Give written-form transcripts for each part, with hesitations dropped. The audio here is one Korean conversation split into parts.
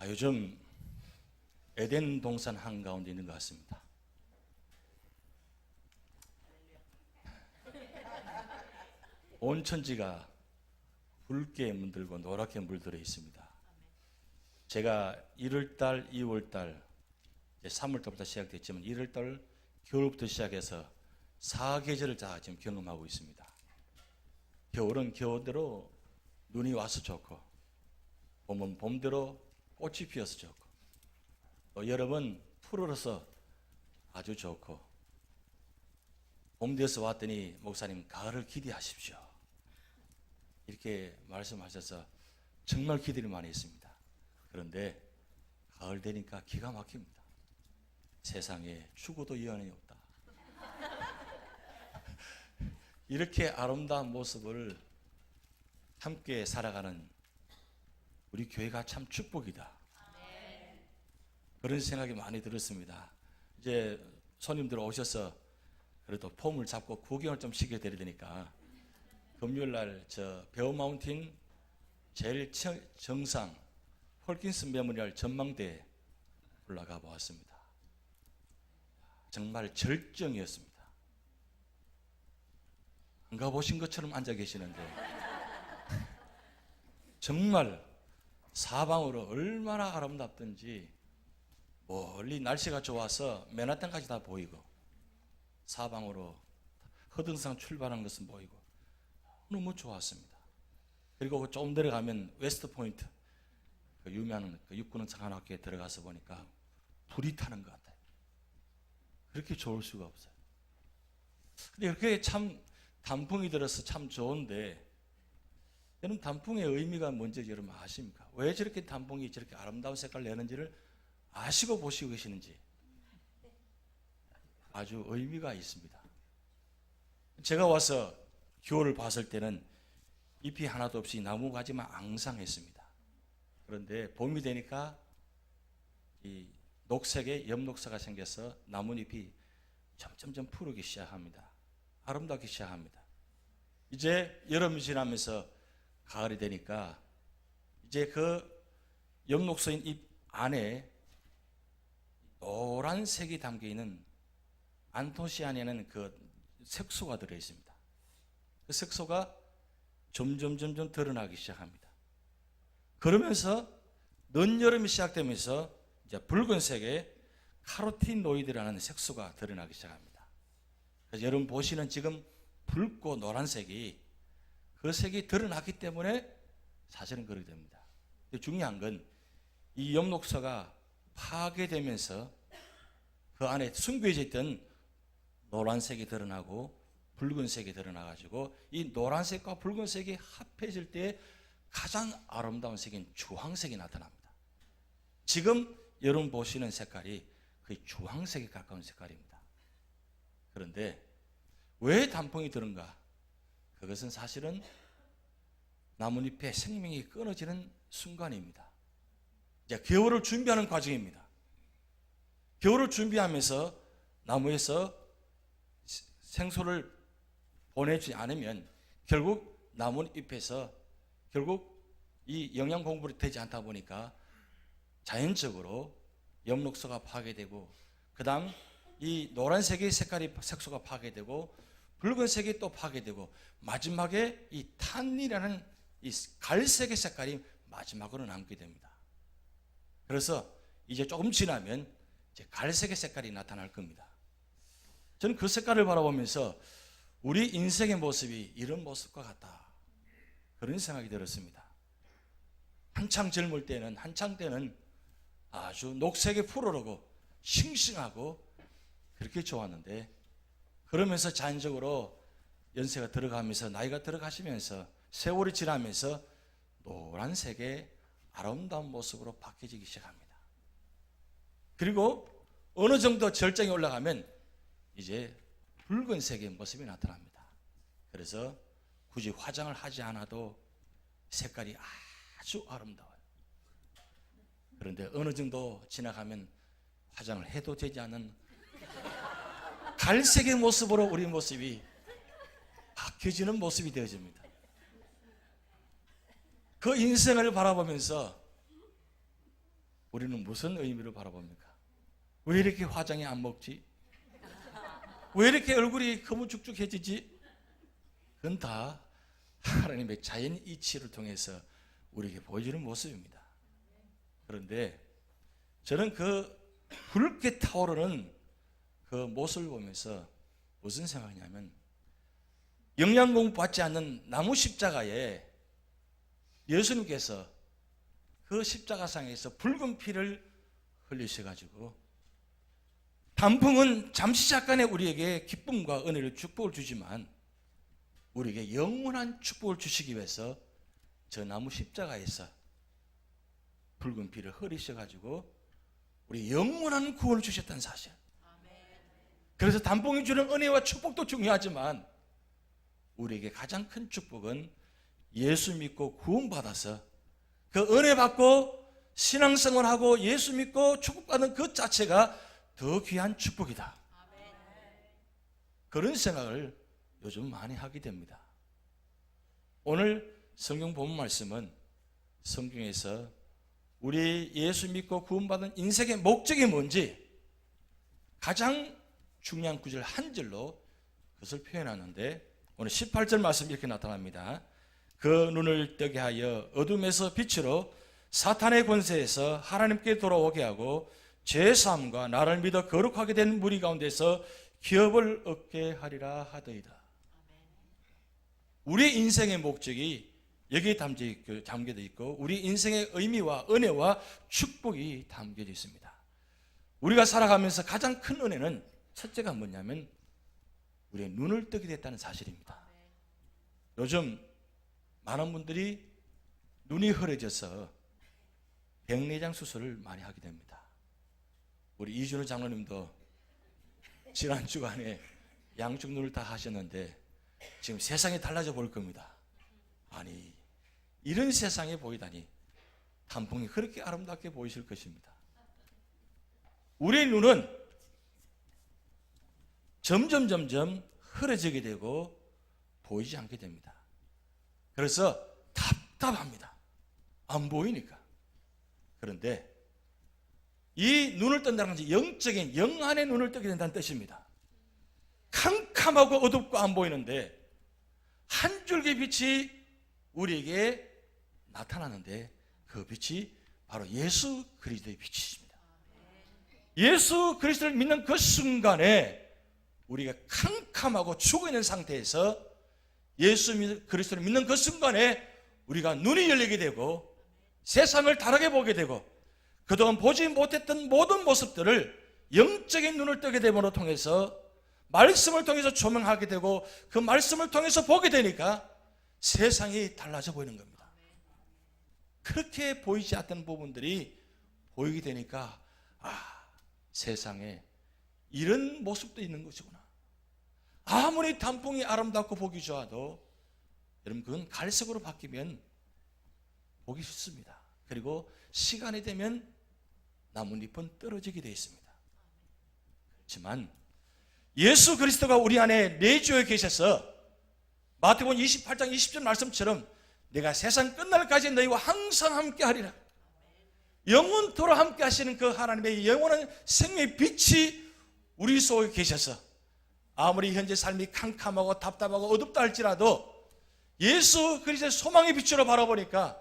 요즘 에덴 동산 한가운데 있는 것 같습니다. 온 천지가 붉게 물들고 노랗게 물들어 있습니다. 제가 1월달, 2월달, 3월달부터 시작됐지만 1월달 겨울부터 시작해서 4계절을 다 지금 경험하고 있습니다. 겨울은 겨울대로 눈이 와서 좋고, 봄은 봄대로 꽃이 피어서 좋고, 또 여름은 푸르러서 아주 좋고, 봄 되어서 왔더니 목사님 가을을 기대하십시오, 이렇게 말씀하셔서 정말 기대를 많이 했습니다. 그런데 가을 되니까 기가 막힙니다. 세상에 죽어도 여한이 없다. 이렇게 아름다운 모습을 함께 살아가는 우리 교회가 참 축복이다. 그런 생각이 많이 들었습니다. 이제 손님들 오셔서 그래도 폼을 잡고 구경을 좀 시켜드려야 되니까 금요일 날 저 베어마운틴 제일 정상 홀킨스 메모리얼 전망대에 올라가 보았습니다. 정말 절정이었습니다. 안 가보신 것처럼 앉아 계시는데 정말 사방으로 얼마나 아름답던지, 멀리 날씨가 좋아서 맨하탄까지 다 보이고, 사방으로 허등산 출발한 것은 보이고 너무 좋았습니다. 그리고 조금 내려가면 웨스트 포인트, 그 유명한 그 육군사관학교에 들어가서 보니까 불이 타는 것 같아요. 그렇게 좋을 수가 없어요. 근데 이렇게 참 단풍이 들어서 참 좋은데, 여러분 단풍의 의미가 뭔지 여러분 아십니까? 왜 저렇게 단풍이 저렇게 아름다운 색깔을 내는지를 아시고 보시고 계시는지 아주 의미가 있습니다. 제가 와서 겨울을 봤을 때는 잎이 하나도 없이 나무가지만 앙상했습니다. 그런데 봄이 되니까 이 녹색의 엽록사가 생겨서 나뭇잎이 점점점 푸르기 시작합니다. 아름답기 시작합니다. 이제 여름이 지나면서 가을이 되니까 이제 그 엽록소인 잎 안에 노란색이 담겨있는 안토시아닌이라는 그 색소가 들어있습니다. 그 색소가 점점 드러나기 시작합니다. 그러면서 늦여름이 시작되면서 이제 붉은색의 카로티노이드라는 색소가 드러나기 시작합니다. 그래서 여러분 보시는 지금 붉고 노란색이 그 색이 드러났기 때문에 사실은 그렇게 됩니다. 중요한 건 이 엽록소가 파괴되면서 그 안에 숨겨져 있던 노란색이 드러나고 붉은색이 드러나가지고 이 노란색과 붉은색이 합해질 때 가장 아름다운 색인 주황색이 나타납니다. 지금 여러분 보시는 색깔이 거의 주황색에 가까운 색깔입니다. 그런데 왜 단풍이 드는가? 그것은 사실은 나뭇잎의 생명이 끊어지는 순간입니다. 이제 겨울을 준비하는 과정입니다. 겨울을 준비하면서 나무에서 생소를 보내지 않으면 결국 나뭇잎에서 결국 이 영양 공급이 되지 않다 보니까 자연적으로 엽록소가 파괴되고, 그 다음 이 노란색의 색소가 파괴되고, 붉은색이 또 파괴되고, 마지막에 이 탄이라는 이 갈색의 색깔이 마지막으로 남게 됩니다. 그래서 이제 조금 지나면 이제 갈색의 색깔이 나타날 겁니다. 저는 그 색깔을 바라보면서 우리 인생의 모습이 이런 모습과 같다, 그런 생각이 들었습니다. 한창 젊을 때는, 한창 때는 아주 녹색이 푸르르고 싱싱하고 그렇게 좋았는데, 그러면서 자연적으로 연세가 들어가면서 나이가 들어가시면서 세월이 지나면서 노란색의 아름다운 모습으로 바뀌어지기 시작합니다. 그리고 어느 정도 절정이 올라가면 이제 붉은색의 모습이 나타납니다. 그래서 굳이 화장을 하지 않아도 색깔이 아주 아름다워요. 그런데 어느 정도 지나가면 화장을 해도 되지 않는 갈색의 모습으로 우리 모습이 바뀌어지는 모습이 되어집니다. 그 인생을 바라보면서 우리는 무슨 의미로 바라봅니까? 왜 이렇게 화장이 안 먹지? 왜 이렇게 얼굴이 거무죽죽해지지? 그건 다 하나님의 자연 이치를 통해서 우리에게 보여주는 모습입니다. 그런데 저는 그 붉게 타오르는 그 모습을 보면서 무슨 생각이냐면, 영양 공부 받지 않는 나무 십자가에 예수님께서 그 십자가상에서 붉은 피를 흘리셔가지고, 단풍은 잠시 잠깐의 우리에게 기쁨과 은혜를, 축복을 주지만 우리에게 영원한 축복을 주시기 위해서 저 나무 십자가에서 붉은 피를 흘리셔가지고 우리 영원한 구원을 주셨다는 사실. 그래서 단풍이 주는 은혜와 축복도 중요하지만 우리에게 가장 큰 축복은 예수 믿고 구원받아서 그 은혜 받고 신앙생활하고 예수 믿고 축복받는 그 자체가 더 귀한 축복이다. 그런 생각을 요즘 많이 하게 됩니다. 오늘 성경 본문 말씀은 성경에서 우리 예수 믿고 구원받은 인생의 목적이 뭔지 가장 중요한 구절 한 절로 그것을 표현하는데, 오늘 18절 말씀 이렇게 나타납니다. 그 눈을 뜨게 하여 어둠에서 빛으로 사탄의 권세에서 하나님께 돌아오게 하고 죄사함과 나를 믿어 거룩하게 된 무리 가운데서 기업을 얻게 하리라 하더이다. 우리 인생의 목적이 여기에 담겨져 있고 우리 인생의 의미와 은혜와 축복이 담겨져 있습니다. 우리가 살아가면서 가장 큰 은혜는 첫째가 뭐냐면 우리의 눈을 뜨게 됐다는 사실입니다. 요즘 많은 분들이 눈이 흐려져서 백내장 수술을 많이 하게 됩니다. 우리 이준호 장로님도 지난 주간에 양쪽 눈을 다 하셨는데 지금 세상이 달라져 볼 겁니다. 아니, 이런 세상에 보이다니 단풍이 그렇게 아름답게 보이실 것입니다. 우리의 눈은 점점 흐려지게 되고 보이지 않게 됩니다. 그래서 답답합니다. 안 보이니까. 그런데 이 눈을 뜬다는 것은 영적인 영안의 눈을 뜨게 된다는 뜻입니다. 캄캄하고 어둡고 안 보이는데 한 줄기 빛이 우리에게 나타나는데 그 빛이 바로 예수 그리스도의 빛이십니다. 예수 그리스도를 믿는 그 순간에 우리가 캄캄하고 죽어있는 상태에서 예수 그리스도를 믿는 그 순간에 우리가 눈이 열리게 되고 세상을 다르게 보게 되고 그동안 보지 못했던 모든 모습들을 영적인 눈을 뜨게 됨으로 통해서 말씀을 통해서 조명하게 되고 그 말씀을 통해서 보게 되니까 세상이 달라져 보이는 겁니다. 그렇게 보이지 않던 부분들이 보이게 되니까 세상에 이런 모습도 있는 것이구나. 아무리 단풍이 아름답고 보기 좋아도 여러분 그건 갈색으로 바뀌면 보기 싫습니다. 그리고 시간이 되면 나뭇잎은 떨어지게 되어 있습니다. 그렇지만 예수 그리스도가 우리 안에 내주어 계셔서 마태복음 28장 20절 말씀처럼 내가 세상 끝날까지 너희와 항상 함께 하리라. 영원토록 함께 하시는 그 하나님의 영원한 생명의 빛이 우리 속에 계셔서 아무리 현재 삶이 캄캄하고 답답하고 어둡다 할지라도 예수 그리스도의 소망의 빛으로 바라보니까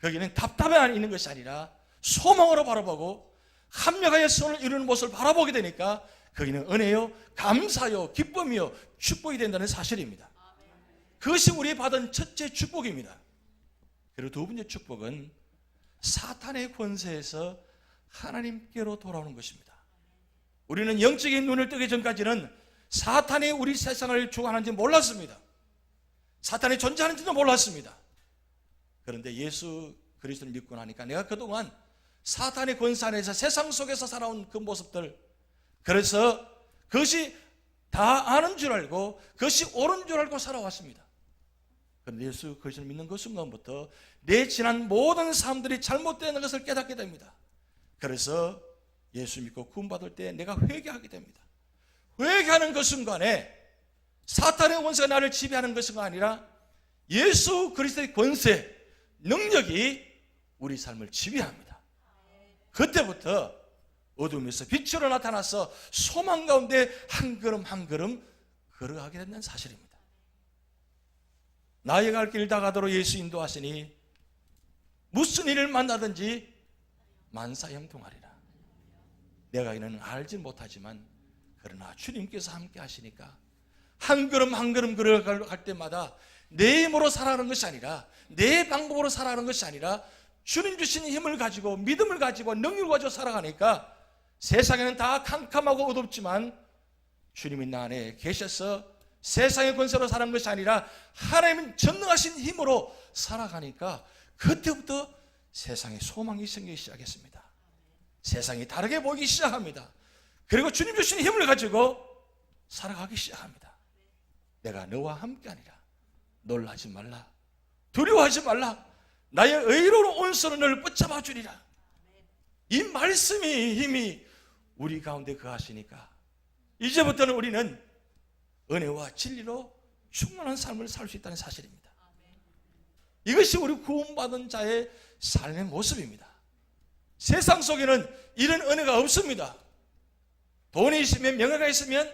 거기는 답답해 있는 것이 아니라 소망으로 바라보고 합력하여 선을 이루는 모습을 바라보게 되니까 거기는 은혜요, 감사요, 기쁨이요, 축복이 된다는 사실입니다. 그것이 우리 받은 첫째 축복입니다. 그리고 두 번째 축복은 사탄의 권세에서 하나님께로 돌아오는 것입니다. 우리는 영적인 눈을 뜨기 전까지는 사탄이 우리 세상을 주관하는지 몰랐습니다. 사탄이 존재하는지도 몰랐습니다. 그런데 예수 그리스도를 믿고 나니까 내가 그동안 사탄의 권세 안에서 세상 속에서 살아온 그 모습들, 그래서 그것이 다 아는 줄 알고 그것이 옳은 줄 알고 살아왔습니다. 그런데 예수 그리스도를 믿는 그 순간부터 내 지난 모든 삶들이 잘못되는 것을 깨닫게 됩니다. 그래서 예수 믿고 구원받을 때 내가 회개하게 됩니다. 회개하는 그 순간에 사탄의 권세가 나를 지배하는 것이 아니라 예수 그리스도의 권세, 능력이 우리 삶을 지배합니다. 그때부터 어둠에서 빛으로 나타나서 소망 가운데 한 걸음 한 걸음 걸어가게 된다는 사실입니다. 나의 갈 길 다 가도록 예수 인도하시니 무슨 일을 만나든지 만사형통하리라. 내가 이는 알지 못하지만 그러나 주님께서 함께 하시니까 한 걸음 한 걸음 걸어갈 때마다 내 힘으로 살아가는 것이 아니라, 내 방법으로 살아가는 것이 아니라 주님 주신 힘을 가지고, 믿음을 가지고, 능력을 가지고 살아가니까 세상에는 다 캄캄하고 어둡지만 주님이 나 안에 계셔서 세상의 권세로 살아가는 것이 아니라 하나님은 전능하신 힘으로 살아가니까 그때부터 세상에 소망이 생기기 시작했습니다. 세상이 다르게 보이기 시작합니다. 그리고 주님 주신 힘을 가지고 살아가기 시작합니다. 내가 너와 함께하니라. 놀라지 말라. 두려워하지 말라. 나의 의로운 온손으로 너를 붙잡아 주리라. 이 말씀이 힘이 우리 가운데 거하시니까 이제부터는 우리는 은혜와 진리로 충만한 삶을 살 수 있다는 사실입니다. 이것이 우리 구원받은 자의 삶의 모습입니다. 세상 속에는 이런 은혜가 없습니다. 돈이 있으면, 명예가 있으면,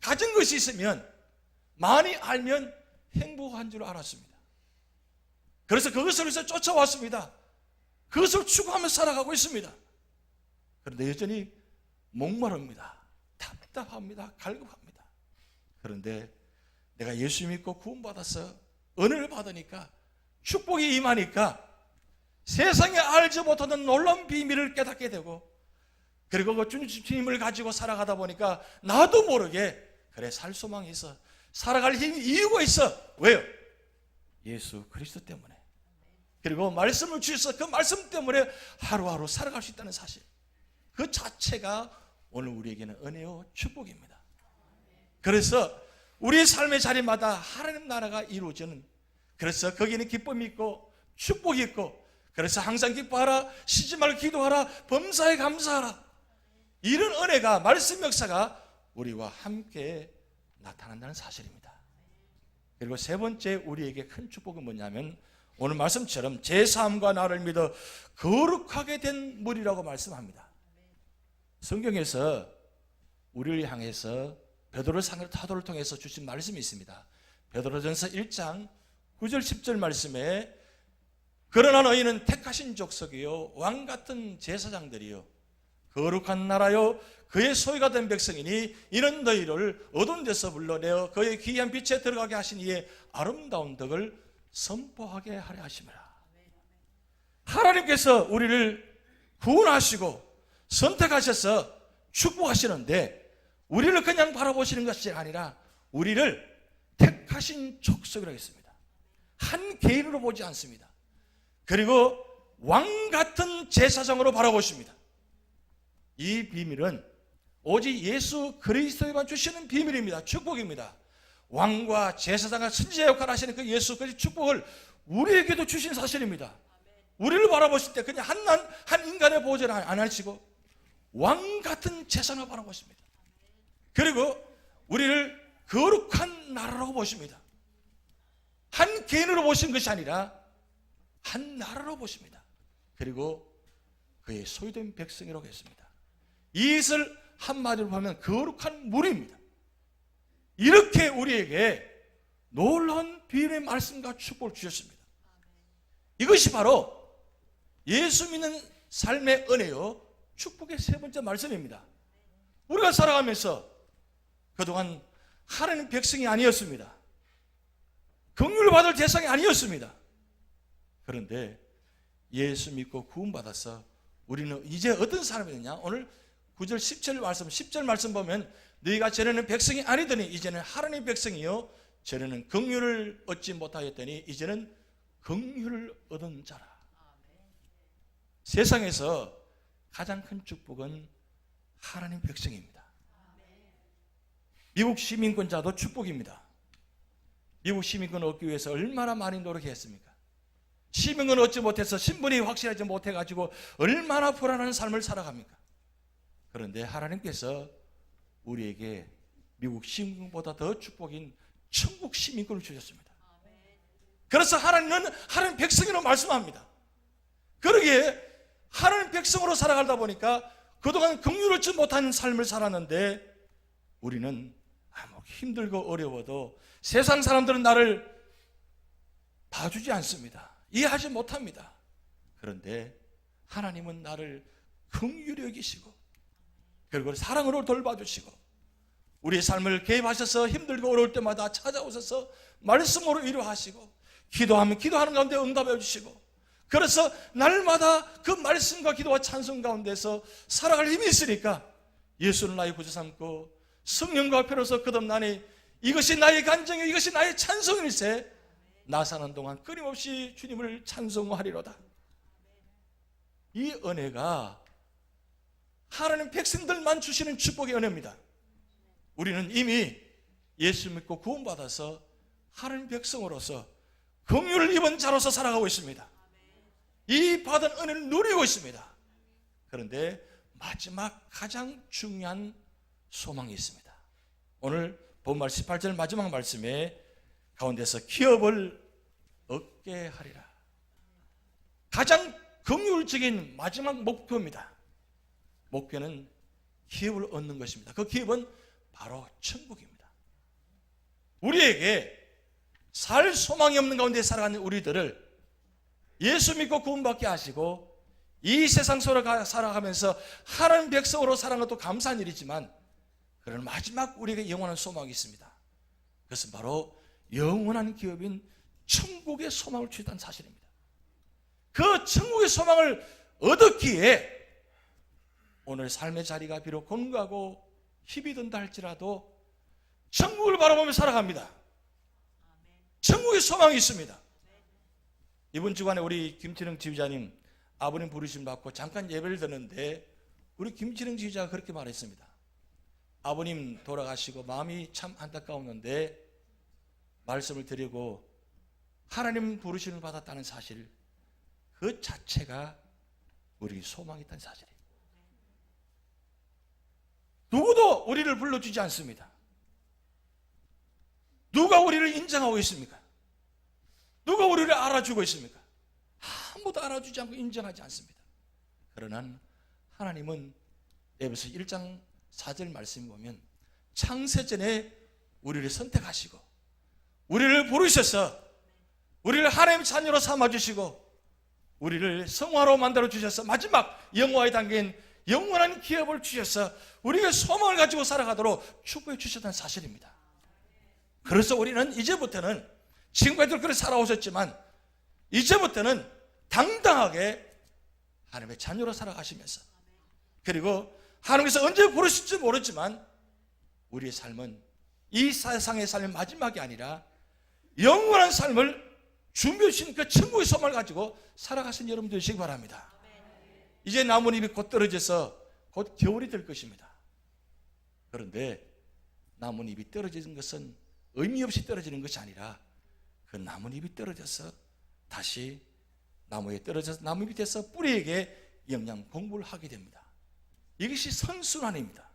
가진 것이 있으면, 많이 알면 행복한 줄 알았습니다. 그래서 그것을 위해서 쫓아왔습니다. 그것을 추구하며 살아가고 있습니다. 그런데 여전히 목마릅니다. 답답합니다. 갈급합니다. 그런데 내가 예수 믿고 구원받아서 은혜를 받으니까, 축복이 임하니까 세상에 알지 못하는 놀라운 비밀을 깨닫게 되고, 그리고 그 주님을 가지고 살아가다 보니까 나도 모르게 그래 살 소망이 있어, 살아갈 힘이, 이유가 있어. 왜요? 예수 그리스도 때문에. 그리고 말씀을 주셔서 그 말씀 때문에 하루하루 살아갈 수 있다는 사실, 그 자체가 오늘 우리에게는 은혜요 축복입니다. 그래서 우리의 삶의 자리마다 하나님 나라가 이루어지는, 그래서 거기는 기쁨이 있고 축복이 있고, 그래서 항상 기뻐하라, 쉬지 말고 기도하라, 범사에 감사하라. 이런 은혜가, 말씀 역사가 우리와 함께 나타난다는 사실입니다. 그리고 세 번째 우리에게 큰 축복은 뭐냐면, 오늘 말씀처럼 제3과 나를 믿어 거룩하게 된 무리라고 말씀합니다. 성경에서 우리를 향해서 베드로 사도를 통해서 주신 말씀이 있습니다. 베드로전서 1장 9절 10절 말씀에 그러나 너희는 택하신 족속이요 왕같은 제사장들이요 거룩한 나라요 그의 소유가 된 백성이니 이는 너희를 어두운 데서 불러내어 그의 귀한 빛에 들어가게 하신 이의 아름다운 덕을 선포하게 하려 하심이라. 하나님께서 우리를 구원하시고 선택하셔서 축복하시는데, 우리를 그냥 바라보시는 것이 아니라 우리를 택하신 족속이라고 했습니다. 한 개인으로 보지 않습니다. 그리고 왕 같은 제사장으로 바라보십니다. 이 비밀은 오직 예수 그리스도에만 주시는 비밀입니다. 축복입니다. 왕과 제사장과 선지자 역할을 하시는 그 예수 그리스도의 축복을 우리에게도 주신 사실입니다. 우리를 바라보실 때 그냥 한 인간의 보호자를 안 하시고 왕 같은 제사장을 바라보십니다. 그리고 우리를 거룩한 나라라고 보십니다. 한 개인으로 보신 것이 아니라 한 나라로 보십니다. 그리고 그의 소유된 백성이라고 했습니다. 이것을 한마디로 보면 거룩한 무리입니다. 이렇게 우리에게 놀라운 비밀의 말씀과 축복을 주셨습니다. 이것이 바로 예수 믿는 삶의 은혜요 축복의 세 번째 말씀입니다. 우리가 살아가면서 그동안 하나님 백성이 아니었습니다. 긍휼을 받을 대상이 아니었습니다. 그런데 예수 믿고 구원받아서 우리는 이제 어떤 사람이 되냐? 오늘 9절 10절 말씀 보면 너희가 전에는 백성이 아니더니 이제는 하나님의 백성이요 전에는 긍휼을 얻지 못하였더니 이제는 긍휼을 얻은 자라. 세상에서 가장 큰 축복은 하나님 백성입니다. 미국 시민권자도 축복입니다. 미국 시민권을 얻기 위해서 얼마나 많이 노력했습니까? 시민권을 얻지 못해서 신분이 확실하지 못해가지고 얼마나 불안한 삶을 살아갑니까? 그런데 하나님께서 우리에게 미국 시민권보다 더 축복인 천국 시민권을 주셨습니다. 그래서 하나님은 하나님 백성이라고 말씀합니다. 그러기에 하나님 백성으로 살아가다 보니까 그동안 긍휼을 지 못한 삶을 살았는데 우리는 아무 힘들고 어려워도 세상 사람들은 나를 봐주지 않습니다. 이해하지 못합니다. 그런데 하나님은 나를 긍휼히 여기시고 그리고 사랑으로 돌봐주시고 우리의 삶을 개입하셔서 힘들고 어려울 때마다 찾아오셔서 말씀으로 위로하시고 기도하면 기도하는 가운데 응답해 주시고 그래서 날마다 그 말씀과 기도와 찬송 가운데서 살아갈 힘이 있으니까 예수는 나의 구주 삼고 성령과 피로서 거듭나니 이것이 나의 간증이 이것이 나의 찬송일세 나 사는 동안 끊임없이 주님을 찬송하리로다. 이 은혜가 하나님 백성들만 주시는 축복의 은혜입니다. 우리는 이미 예수 믿고 구원받아서 하나님 백성으로서 긍휼을 입은 자로서 살아가고 있습니다. 이 받은 은혜를 누리고 있습니다. 그런데 마지막 가장 중요한 소망이 있습니다. 오늘 본말 18절 마지막 말씀에 가운데서 기업을 얻게 하리라. 가장 긍휼적인 마지막 목표입니다. 목표는 기업을 얻는 것입니다. 그 기업은 바로 천국입니다. 우리에게 살 소망이 없는 가운데 살아가는 우리들을 예수 믿고 구원받게 하시고 이 세상 속으로 살아가면서 하나님 백성으로 살아가는 것도 감사한 일이지만 그런 마지막 우리에게 영원한 소망이 있습니다. 그것은 바로 영원한 기업인 천국의 소망을 취했다는 사실입니다. 그 천국의 소망을 얻었기에 오늘 삶의 자리가 비록 건강하고 힘이 든다 할지라도 천국을 바라보며 살아갑니다. 천국의 소망이 있습니다. 이번 주간에 우리 김치령 지휘자님 아버님 부르심 받고 잠깐 예배를 드는데 우리 김치령 지휘자가 그렇게 말했습니다. 아버님 돌아가시고 마음이 참 안타까웠는데 말씀을 드리고 하나님 부르심을 받았다는 사실 그 자체가 우리 소망이 있다는 사실이에요. 누구도 우리를 불러주지 않습니다. 누가 우리를 인정하고 있습니까? 누가 우리를 알아주고 있습니까? 아무도 알아주지 않고 인정하지 않습니다. 그러나 하나님은 에베소 1장 4절 말씀 보면 창세전에 우리를 선택하시고 우리를 부르셔서 우리를 하나님의 자녀로 삼아주시고 우리를 성화로 만들어주셔서 마지막 영화의 단계인 영원한 기업을 주셔서 우리가 소망을 가지고 살아가도록 축복해 주셨다는 사실입니다. 그래서 우리는 이제부터는 지금까지도 그렇게 살아오셨지만 이제부터는 당당하게 하나님의 자녀로 살아가시면서 그리고 하나님께서 언제 부르실지 모르지만 우리의 삶은 이 세상의 삶의 마지막이 아니라 영원한 삶을 준비해 주신 그 천국의 소망을 가지고 살아가신 여러분 되시기 바랍니다. 이제 나뭇잎이 곧 떨어져서 곧 겨울이 될 것입니다. 그런데 나뭇잎이 떨어지는 것은 의미 없이 떨어지는 것이 아니라 그 나뭇잎이 떨어져서 다시 나무에 떨어져서 나무 밑에서 뿌리에게 영양 공부를 하게 됩니다. 이것이 선순환입니다.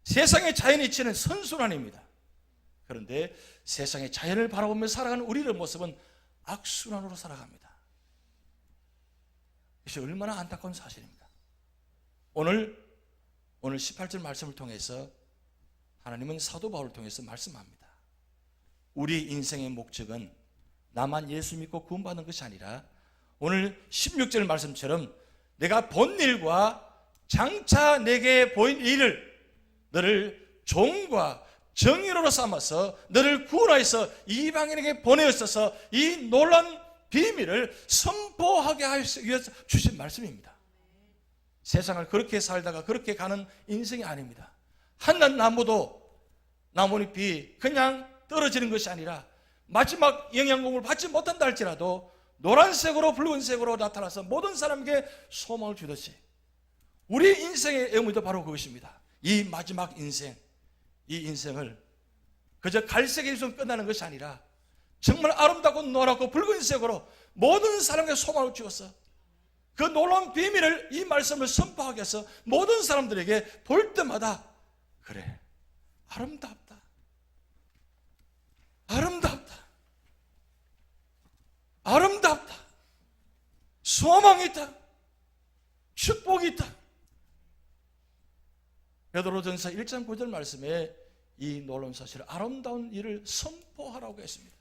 세상의 자연의 이치는 선순환입니다. 그런데 세상의 자연을 바라보며 살아가는 우리의 모습은 악순환으로 살아갑니다. 이것이 얼마나 안타까운 사실입니다. 오늘 18절 말씀을 통해서 하나님은 사도 바울을 통해서 말씀합니다. 우리 인생의 목적은 나만 예수 믿고 구원받는 것이 아니라 오늘 16절 말씀처럼 내가 본 일과 장차 내게 보인 일을 너를 종과 정의로로 삼아서 너를 구원하여서 이방인에게 보내었어서 이 놀라운 비밀을 선포하게 하기 위해서 주신 말씀입니다. 세상을 그렇게 살다가 그렇게 가는 인생이 아닙니다. 한 나무도 나뭇잎이 그냥 떨어지는 것이 아니라 마지막 영양공을 받지 못한다 할지라도 노란색으로 붉은색으로 나타나서 모든 사람에게 소망을 주듯이 우리 인생의 의미도 바로 그것입니다. 이 마지막 인생, 이 인생을 그저 갈색에서 끝나는 것이 아니라 정말 아름답고 노랗고 붉은색으로 모든 사람에게 소망을 주어서 그 놀라운 비밀을 이 말씀을 선포하게 해서 모든 사람들에게 볼 때마다 그래, 아름답다, 아름답다, 아름답다, 소망이 있다, 축복이 있다. 베드로전서 1장 9절 말씀에 이 놀라운 사실, 아름다운 일을 선포하라고 했습니다.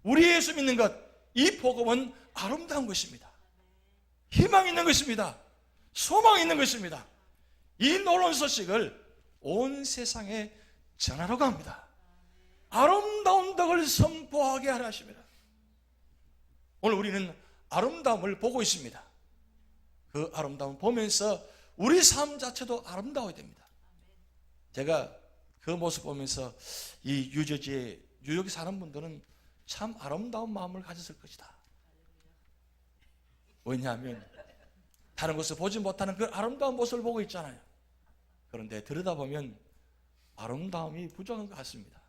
우리 예수 믿는 것, 이 복음은 아름다운 것입니다. 희망 있는 것입니다. 소망 있는 것입니다. 이 놀라운 소식을 온 세상에 전하라고 합니다. 아름다운 덕을 선포하게 하라 하십니다. 오늘 우리는 아름다움을 보고 있습니다. 그 아름다움 보면서 우리 삶 자체도 아름다워야 됩니다. 제가 그 모습 보면서 이 뉴저지에, 뉴욕에 사는 분들은 참 아름다운 마음을 가졌을 것이다. 왜냐하면 다른 곳을 보지 못하는 그 아름다운 모습을 보고 있잖아요. 그런데 들여다보면 아름다움이 부족한 것 같습니다.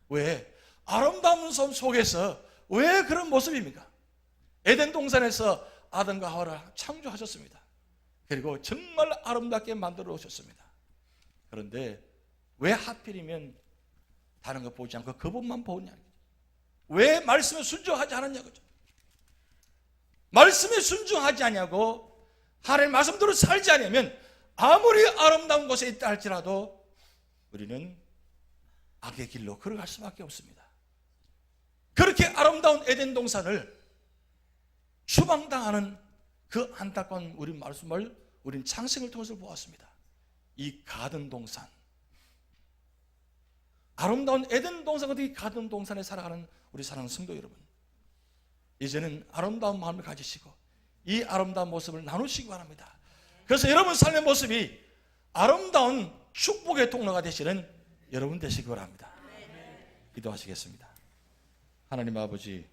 왜? 아름다운 삶 속에서 왜 그런 모습입니까? 에덴 동산에서 아담과 하와를 창조하셨습니다. 그리고 정말 아름답게 만들어 오셨습니다. 그런데 왜 하필이면 다른 거 보지 않고 그분만 보느냐? 왜 말씀에 순종하지 않았냐고요. 말씀에 순종하지 않냐고, 하나님의 말씀대로 살지 않으면 아무리 아름다운 곳에 있다 할지라도 우리는 악의 길로 걸어갈 수밖에 없습니다. 그렇게 아름다운 에덴 동산을 추방당하는 그 안타까운 우리 말씀을 우린 창세기를 통해서 보았습니다. 이 가든 동산, 아름다운 에덴 동산 같은 이 가든 동산에 살아가는 우리 사랑하는 성도 여러분, 이제는 아름다운 마음을 가지시고 이 아름다운 모습을 나누시기 바랍니다. 그래서 여러분 삶의 모습이 아름다운 축복의 통로가 되시는 여러분 되시기 바랍니다. 기도하시겠습니다. 하나님 아버지,